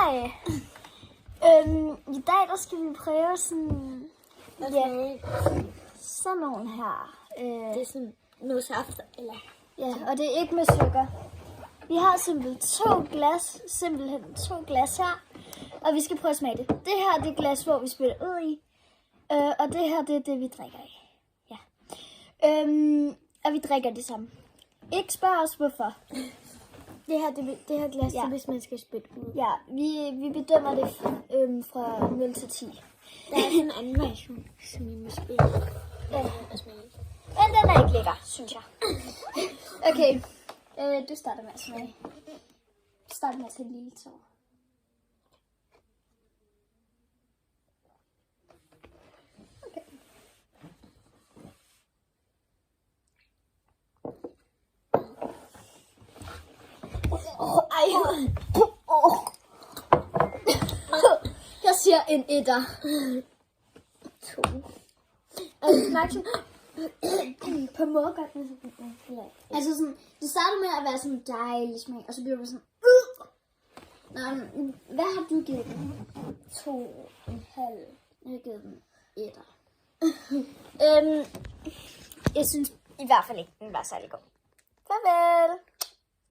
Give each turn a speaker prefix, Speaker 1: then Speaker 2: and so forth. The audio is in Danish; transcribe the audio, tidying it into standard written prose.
Speaker 1: Hej. I dag der skal vi prøve sådan... sådan nogle her.
Speaker 2: Det er sådan noget saft, eller?
Speaker 1: Ja, og det er ikke med sukker. Vi har simpelthen to glas her. Og vi skal prøve at smage det. Det her det er glas, hvor vi spiller ud i. Og det her det er det, vi drikker i. Ja. Og vi drikker det sammen. Ikke spørg os, hvorfor.
Speaker 2: Det her glas, ja. Hvis man skal spytte ud.
Speaker 1: Ja, vi bedømmer det fra 0 til 10.
Speaker 2: Der er sådan en anden version, som I måske at smage.
Speaker 1: Men den er ikke lækker, synes jeg. Okay, du starter med at smage. Du starter med at tage en lille tår. Okay. Jeg siger en etter. 2. Og det smager sådan på en måde godt med sådan. Altså sådan, det starter med at være sådan dejlig smag, og så bliver det sådan. Nå, hvad har du givet den? 2,5. Jeg har givet den 1'er. Jeg synes i hvert fald ikke, den var særlig god. Farvel!